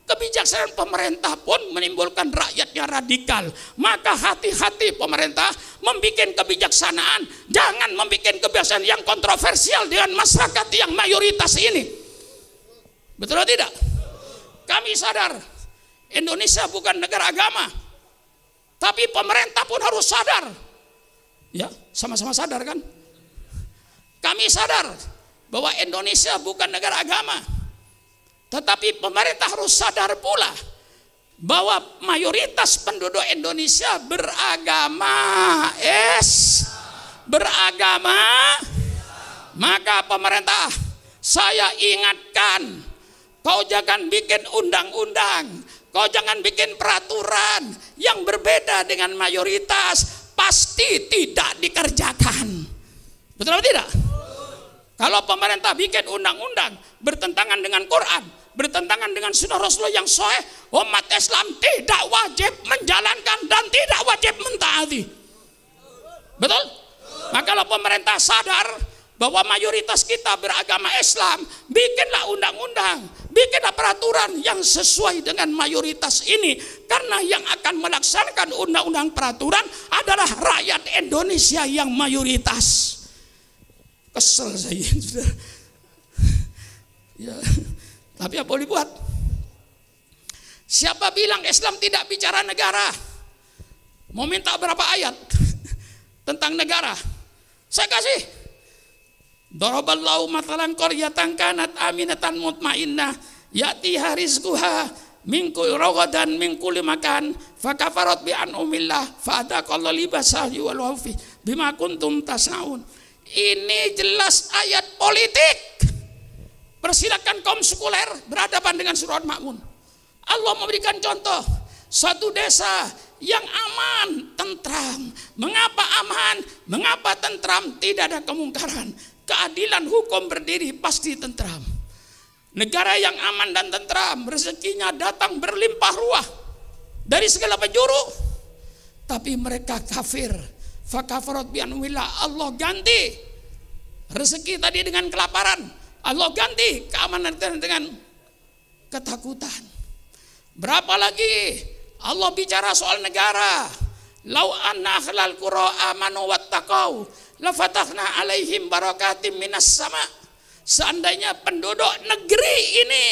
[SPEAKER 1] kebijaksanaan pemerintah pun menimbulkan rakyatnya radikal. Maka hati-hati pemerintah membuat kebijaksanaan. Jangan membuat kebijaksanaan yang kontroversial dengan masyarakat yang mayoritas ini. Betul atau tidak? Kami sadar Indonesia bukan negara agama. Tapi pemerintah pun harus sadar. Ya, sama-sama sadar kan? Kami sadar bahwa Indonesia bukan negara agama. Tetapi pemerintah harus sadar pula bahwa mayoritas penduduk Indonesia beragama. Beragama. Maka pemerintah, saya ingatkan, kau jangan bikin undang-undang, kau jangan bikin peraturan yang berbeda dengan mayoritas. Pasti tidak dikerjakan. Betul atau tidak? Kalau pemerintah bikin undang-undang bertentangan dengan Quran, bertentangan dengan sunnah Rasulullah yang sahih, umat Islam tidak wajib menjalankan dan tidak wajib mentaati. Betul? Maka kalau pemerintah sadar bahwa mayoritas kita beragama Islam, bikinlah undang-undang, bikinlah peraturan yang sesuai dengan mayoritas ini. Karena yang akan melaksanakan undang-undang peraturan adalah rakyat Indonesia yang mayoritas. Kesel saya sudah. Ya, tapi apa boleh buat? Siapa bilang Islam tidak bicara negara? Mau minta berapa ayat tentang negara? Saya kasih. Daraballahu mathalan qaryatan kanat aminatan mutmainnah ya'tiha rizquha min kulli ragadan min kulli makan fakafarat bi an'umillah fa'adaqallahu libasahli wal khawfi bima kuntum tasnaun. Ini jelas ayat politik. Persilakan kaum sekuler berhadapan dengan surah Al-Ma'un. Allah memberikan contoh satu desa yang aman, tentram. Mengapa aman? Mengapa tentram? Tidak ada kemungkaran. Keadilan hukum berdiri pasti tentram. Negara yang aman dan tentram, rezekinya datang berlimpah ruah dari segala penjuru. Tapi mereka kafir. Fakafarat bi anwillah. Allah ganti rezeki tadi dengan kelaparan. Allah ganti keamanan dengan ketakutan. Berapa lagi Allah bicara soal negara. Lau anna ahlal qura amanu wattaqau lafatahna alaihim barakatim minas sama. Seandainya penduduk negeri ini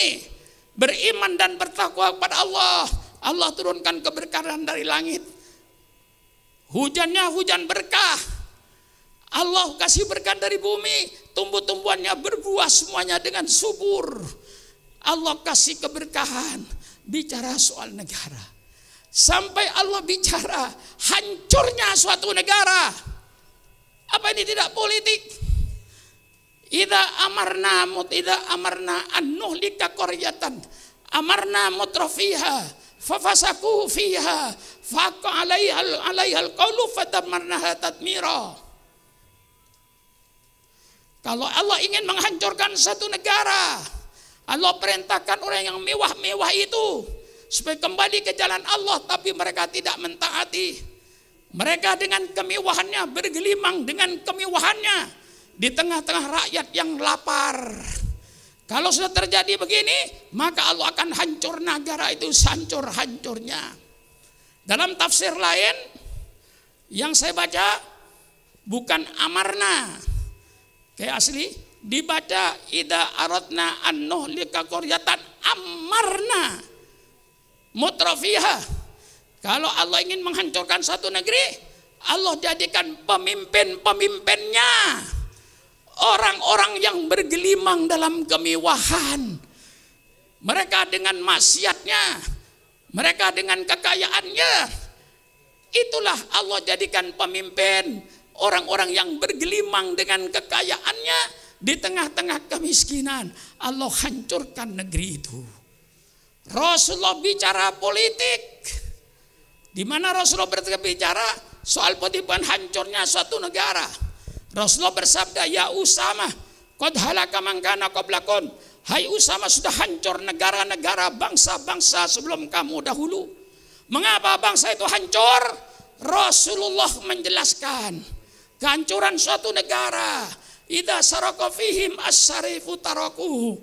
[SPEAKER 1] beriman dan bertakwa kepada Allah, Allah turunkan keberkahan dari langit. Hujannya hujan berkah. Allah kasih berkah dari bumi, tumbuh-tumbuhannya berbuah semuanya dengan subur. Allah kasih keberkahan, bicara soal negara. Sampai Allah bicara hancurnya suatu negara. Apa ini tidak politik? Idza amarna an nuhlika qaryatan amarna mutrafiha fafasaku fiha faqa alaihal qawlu fatamarnaha tatmira. Kalau Allah ingin menghancurkan satu negara, Allah perintahkan orang yang mewah-mewah itu supaya kembali ke jalan Allah, tapi mereka tidak mentaati. Mereka dengan kemewahannya bergelimang dengan kemewahannya di tengah-tengah rakyat yang lapar. Kalau sudah terjadi begini, maka Allah akan hancur negara itu hancur-hancurnya. Dalam tafsir lain yang saya baca, bukan amarna, kayak asli dibaca idza aradna an nuhlika qaryatan amarna mutrafiha. Kalau Allah ingin menghancurkan satu negeri, Allah jadikan pemimpin-pemimpinnya orang-orang yang bergelimang dalam kemewahan. Mereka dengan maksiatnya, mereka dengan kekayaannya. Itulah Allah jadikan pemimpin orang-orang yang bergelimang dengan kekayaannya di tengah-tengah kemiskinan. Allah hancurkan negeri itu. Rasulullah bicara politik, di mana Rasulullah berbicara soal penipuan hancurnya suatu negara. Rasulullah bersabda, ya Usama, qad halaka man kana qablakum. Hai Usama, sudah hancur negara-negara, bangsa-bangsa sebelum kamu dahulu. Mengapa bangsa itu hancur? Rasulullah menjelaskan kehancuran suatu negara. Idza saraka fihim as-sarifu tarakuhu.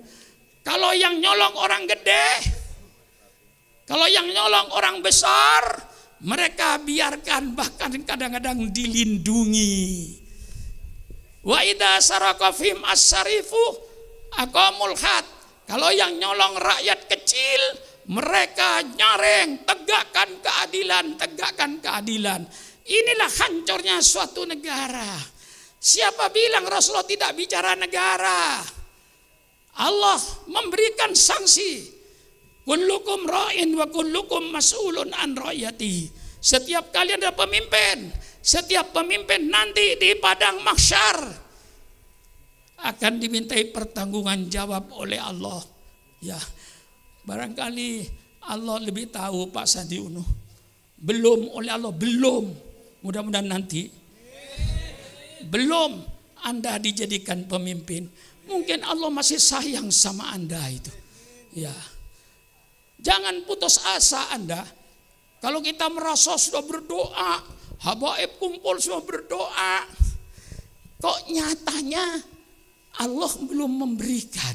[SPEAKER 1] Kalau yang nyolong orang gede, kalau yang nyolong orang besar, mereka biarkan, bahkan kadang-kadang dilindungi. Wa idza saraka fihim as-sarifu aqamul had. Kalau yang nyolong rakyat kecil, mereka nyaring, tegakkan keadilan. Inilah hancurnya suatu negara. Siapa bilang Rasulullah tidak bicara negara? Allah memberikan sanksi. Kullukum ra'in wa kullukum mas'ulun an ra'yati. Setiap kalian adalah pemimpin. Setiap pemimpin nanti di padang mahsyar akan dimintai pertanggungan jawab oleh Allah. Ya, barangkali Allah lebih tahu Pak Sandi Uno. Belum oleh Allah, belum. Mudah-mudahan nanti. Belum Anda dijadikan pemimpin. Mungkin Allah masih sayang sama Anda itu. Ya. Jangan putus asa Anda. Kalau kita merasa sudah berdoa, habaib kumpul semua berdoa, kok nyatanya Allah belum memberikan.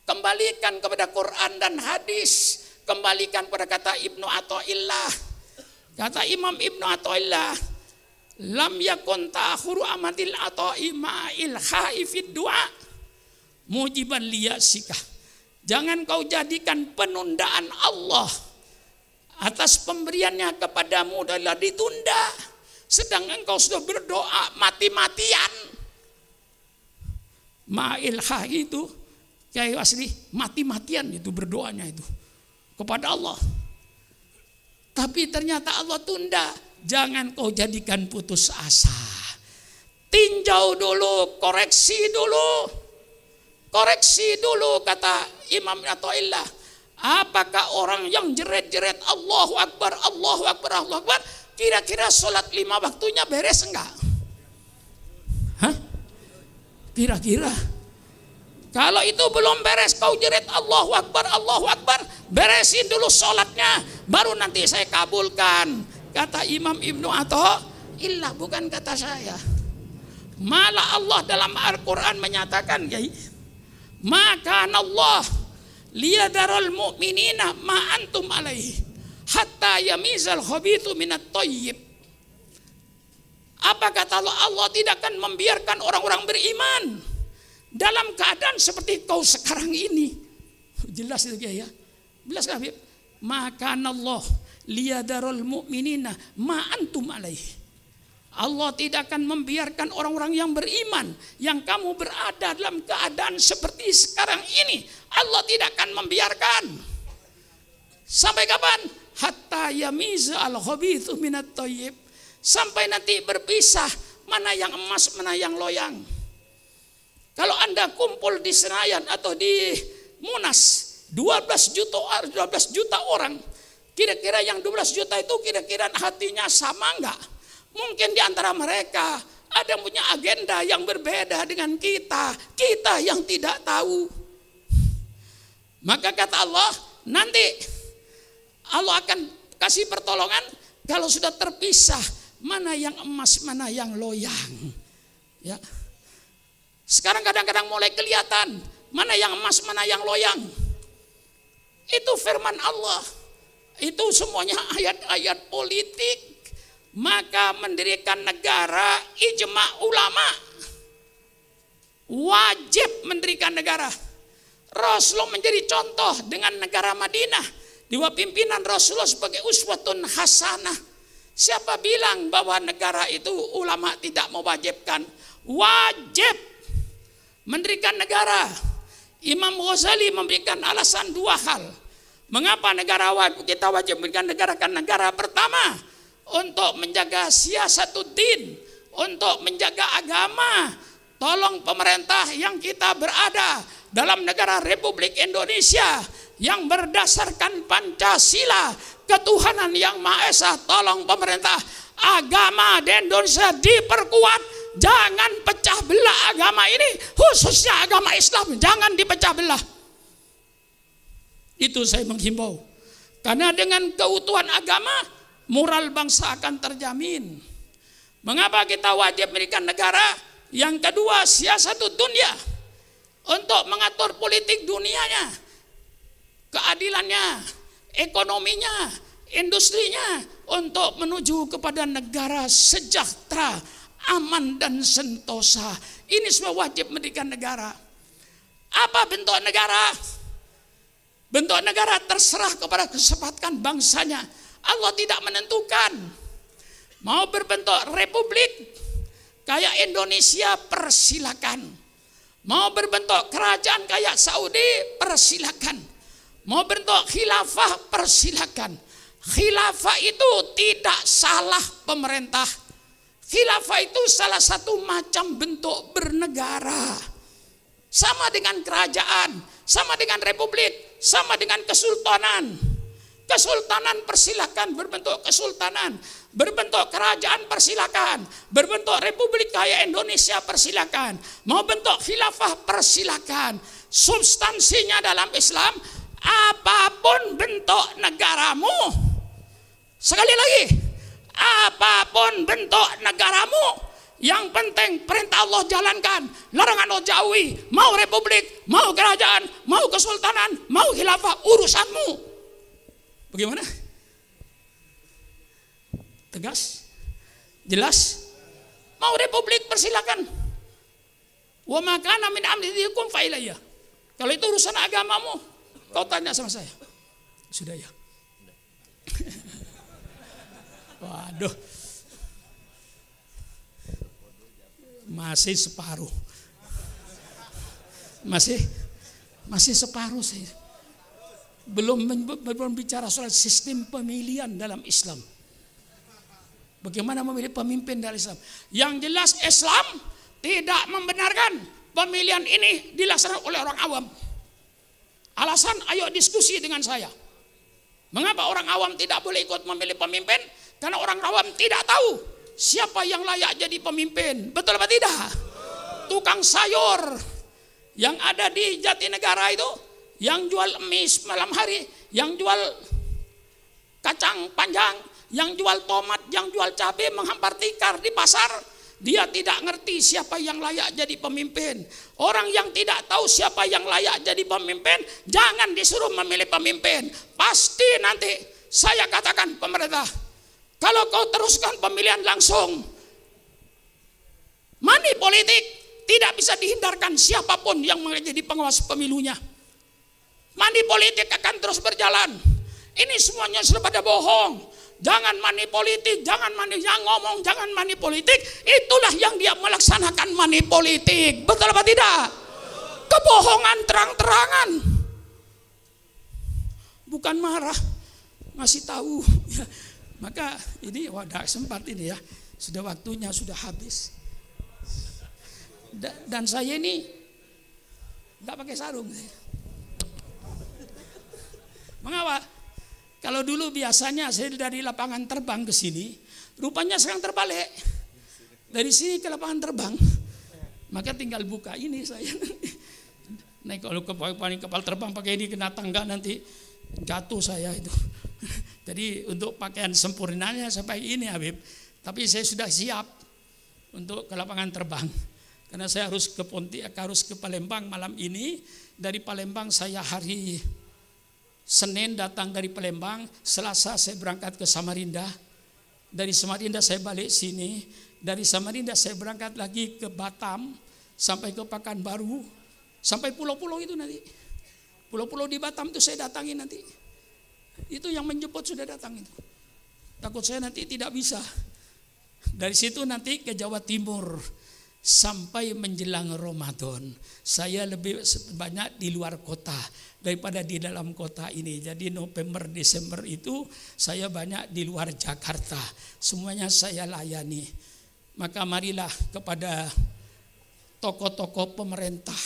[SPEAKER 1] Kembalikan kepada Quran dan hadis. Kembalikan pada kata Ibnu Athaillah. Kata Imam Ibnu Athaillah, lam yakun ta'khuru amadil ata'i ma'il khaifid du'a mujiban liyasikah. Jangan kau jadikan penundaan Allah atas pemberiannya kepadamu adalah ditunda, sedangkan kau sudah berdoa mati-matian. Ma'ilha itu kayak asli mati-matian itu berdoanya itu kepada Allah. Tapi ternyata Allah tunda. Jangan kau jadikan putus asa. Tinjau dulu, koreksi dulu. Koreksi dulu kata Imam Athaillah. Apakah orang yang jerit-jerit Allahu Akbar, Allahu Akbar, Allahu Akbar, kira-kira sholat 5 waktunya beres enggak? Hah? Kira-kira. Kalau itu belum beres, kau jerit Allahu Akbar, Allahu Akbar, beresin dulu sholatnya, baru nanti saya kabulkan. Kata Imam Ibnu Athaillah, bukan kata saya. Malah Allah dalam Al-Quran menyatakan, maka Allah liyadaral mu'minina ma antum alaihi hatta yamizal khabithu minat thayyib. Apa kata Allah? Allah tidak akan membiarkan orang-orang beriman dalam keadaan seperti kau sekarang ini. Jelas itu ya? Jelas kan Habib? Maka Allah liyadarul mu'minina ma antum alaihi. Allah tidak akan membiarkan orang-orang yang beriman, yang kamu berada dalam keadaan seperti sekarang ini, Allah tidak akan membiarkan. Sampai kapan? Hatta yamiza al-khabithu minat thayyib. Sampai nanti berpisah mana yang emas, mana yang loyang. Kalau Anda kumpul di Senayan atau di Monas 12 juta orang, kira-kira yang 12 juta itu kira-kira hatinya sama enggak? Mungkin di antara mereka ada yang punya agenda yang berbeda dengan kita yang tidak tahu. Maka kata Allah, nanti Allah akan kasih pertolongan kalau sudah terpisah mana yang emas, mana yang loyang. Ya. Sekarang kadang-kadang mulai kelihatan mana yang emas, mana yang loyang. Itu firman Allah. Itu semuanya ayat-ayat politik. Maka mendirikan negara, ijma ulama, wajib mendirikan negara. Rasulullah menjadi contoh dengan negara Madinah, di bawah pimpinan Rasulullah sebagai uswatun hasanah. Siapa bilang bahwa negara itu ulama tidak mewajibkan? Wajib mendirikan negara. Imam Ghazali memberikan alasan 2 hal. Mengapa kita wajib mendirikan negara? Karena negara pertama untuk menjaga siyasatuddin, untuk menjaga agama. Tolong pemerintah yang kita berada dalam negara Republik Indonesia yang berdasarkan Pancasila, ketuhanan yang Maha Esa, tolong pemerintah agama di Indonesia diperkuat. Jangan pecah belah agama ini, khususnya agama Islam, jangan dipecah belah. Itu saya menghimbau. Karena dengan keutuhan agama, moral bangsa akan terjamin. Mengapa kita wajib mendirikan negara? Yang kedua, siasatud dunia, untuk mengatur politik dunianya, keadilannya, ekonominya, industrinya, untuk menuju kepada negara sejahtera, aman dan sentosa. Ini semua wajib mendirikan negara. Apa bentuk negara? Bentuk negara terserah kepada kesepakatan bangsanya. Allah tidak menentukan. Mau berbentuk republik kayak Indonesia, persilakan. Mau berbentuk kerajaan kayak Saudi, persilakan. Mau bentuk khilafah, persilakan. Khilafah itu tidak salah pemerintah. Khilafah itu salah satu macam bentuk bernegara. Sama dengan kerajaan, sama dengan republik, sama dengan kesultanan. Kesultanan persilakan berbentuk kesultanan, berbentuk kerajaan persilakan, berbentuk republik kayak Indonesia persilakan, mau bentuk khilafah persilakan. Substansinya dalam Islam, apapun bentuk negaramu, sekali lagi, apapun bentuk negaramu, yang penting perintah Allah jalankan, larangan Allah jauhi. Mau republik, mau kerajaan, mau kesultanan, mau khilafah, urusanmu. Bagaimana? Tegas? Jelas? Mau republik persilakan. Wa makana min amrikum fa ilayya. Kalau itu urusan agamamu, kau tanya sama saya. Sudah ya. Waduh. Masih separuh. Masih separuh saya. Belum bicara soal sistem pemilihan dalam Islam. Bagaimana memilih pemimpin dalam Islam? Yang jelas Islam tidak membenarkan pemilihan ini dilaksanakan oleh orang awam. Alasan, ayo diskusi dengan saya. Mengapa orang awam tidak boleh ikut memilih pemimpin? Karena orang awam tidak tahu siapa yang layak jadi pemimpin. Betul apa tidak? Tukang sayur yang ada di Jatinegara itu, yang jual mie malam hari, yang jual kacang panjang, yang jual tomat, yang jual cabai, menghampar tikar di pasar, dia tidak ngerti siapa yang layak jadi pemimpin. Orang yang tidak tahu siapa yang layak jadi pemimpin, jangan disuruh memilih pemimpin. Pasti nanti saya katakan pemerintah, kalau kau teruskan pemilihan langsung, money politik, tidak bisa dihindarkan siapapun yang menjadi pengawas pemilunya. Money politik akan terus berjalan. Ini semuanya sudah pada bohong. jangan money politik, jangan money yang ngomong, jangan money politik. Itulah yang dia melaksanakan money politik. Betul apa tidak? Kebohongan terang-terangan. Bukan marah, ngasih tahu. Maka ini wadah sempat ini ya. Sudah waktunya, sudah habis. Dan saya ini nggak pakai sarung. Mengapa? Kalau dulu biasanya saya dari lapangan terbang ke sini, rupanya sekarang terbalik. Dari sini ke lapangan terbang, maka tinggal buka ini saya. Naik kalau kapal terbang pakai ini kena tangga nanti jatuh saya itu. Jadi untuk pakaian sempurnanya sampai ini Habib. Tapi saya sudah siap untuk ke lapangan terbang. Karena saya harus ke Pontianak, harus ke Palembang malam ini. Dari Palembang saya hari Senin datang dari Palembang, Selasa saya berangkat ke Samarinda. Dari Samarinda saya balik sini. Dari Samarinda saya berangkat lagi ke Batam sampai ke Pekanbaru, sampai pulau-pulau itu nanti. Pulau-pulau di Batam itu saya datangin nanti. Itu yang menjemput sudah datang itu. Takut saya nanti tidak bisa. Dari situ nanti ke Jawa Timur. Sampai menjelang Ramadan, saya lebih banyak di luar kota daripada di dalam kota ini. Jadi November, Desember itu saya banyak di luar Jakarta. Semuanya saya layani. Maka marilah kepada tokoh-tokoh pemerintah.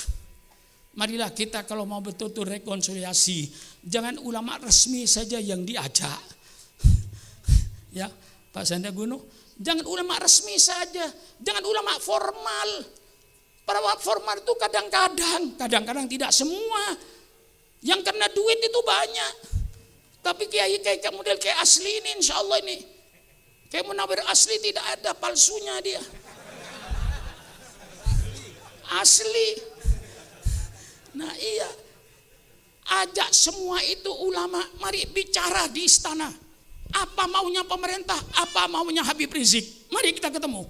[SPEAKER 1] Marilah kita kalau mau betul-betul rekonsiliasi, jangan ulama resmi saja yang diajak. Ya, Pak Sandiaga. Jangan ulama resmi saja, jangan ulama formal. Para formal itu kadang-kadang tidak semua. Yang kena duit itu banyak. Tapi kiai model kayak asli ini insya Allah ini. Kayak Munawir asli tidak ada palsunya dia. Asli. Nah iya. Ajak semua itu ulama, mari bicara di istana. Apa maunya pemerintah, apa maunya Habib Rizik. Mari kita ketemu.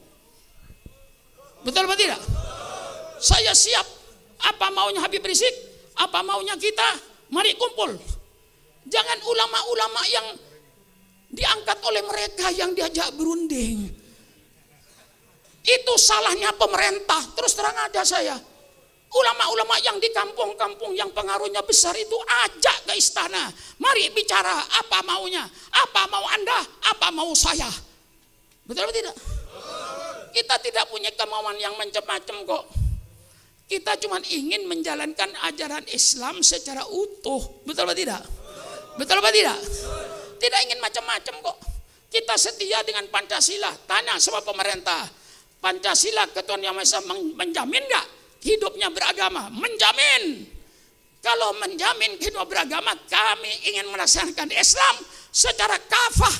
[SPEAKER 1] Betul apa tidak? Saya siap. Apa maunya Habib Rizik, apa maunya kita, mari kumpul. Jangan ulama-ulama yang diangkat oleh mereka yang diajak berunding. Itu salahnya pemerintah. Terus terang aja saya. Ulama-ulama yang di kampung-kampung yang pengaruhnya besar itu ajak ke istana. Mari bicara apa maunya. Apa mau Anda, apa mau saya. Betul atau tidak? Kita tidak punya kemauan yang macam-macam kok. Kita cuma ingin menjalankan ajaran Islam secara utuh. Betul atau tidak? Betul atau tidak? Tidak ingin macam-macam kok. Kita setia dengan Pancasila. Tanya sama pemerintah. Pancasila Ketuhanan Yang Maha Esa menjamin enggak hidupnya beragama? Menjamin. Kalau menjamin hidup beragama, kami ingin melaksanakan Islam secara kafah,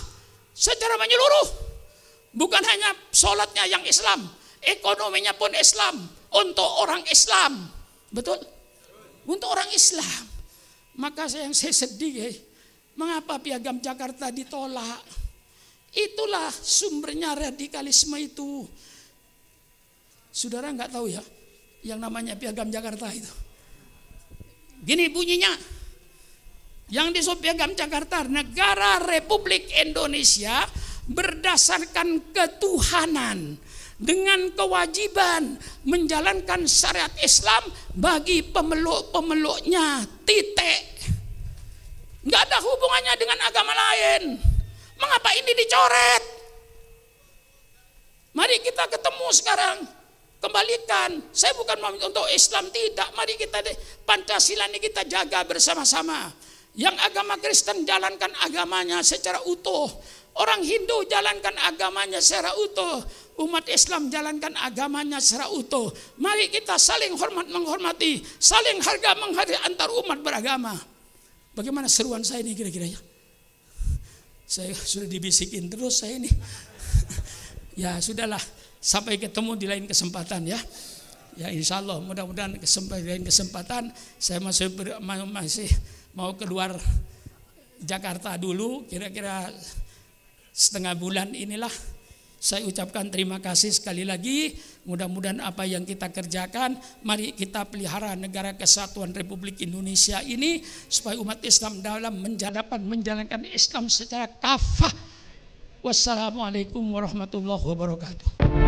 [SPEAKER 1] secara menyeluruh. Bukan hanya sholatnya yang Islam, ekonominya pun Islam, untuk orang Islam. Betul? Untuk orang Islam. Maka saya sedih, mengapa Piagam Jakarta ditolak? Itulah sumbernya radikalisme itu. Saudara nggak tahu ya, yang namanya Piagam Jakarta itu. Gini bunyinya, yang disebut Piagam Jakarta, negara Republik Indonesia berdasarkan ketuhanan dengan kewajiban menjalankan syariat Islam bagi pemeluk-pemeluknya, titik. Nggak ada hubungannya dengan agama lain. Mengapa ini dicoret? Mari kita ketemu sekarang. Kembalikan, saya bukan mau untuk Islam, tidak. Mari kita Pancasila ini kita jaga bersama-sama. Yang agama Kristen jalankan agamanya secara utuh. Orang Hindu jalankan agamanya secara utuh. Umat Islam jalankan agamanya secara utuh. Mari kita saling hormat menghormati, saling harga menghargai antar umat beragama. Bagaimana seruan saya ini kira-kira ya? Saya sudah dibisikin terus saya ini. Ya sudahlah. Sampai ketemu di lain kesempatan ya. Ya insya Allah mudah-mudahan lain kesempatan saya masih mau keluar Jakarta dulu. Kira-kira setengah bulan inilah. Saya ucapkan terima kasih sekali lagi. Mudah-mudahan apa yang kita kerjakan, mari kita pelihara negara kesatuan Republik Indonesia ini. Supaya umat Islam dalam menjalankan Islam secara kafah, Wassalamualaikum warahmatullahi wabarakatuh.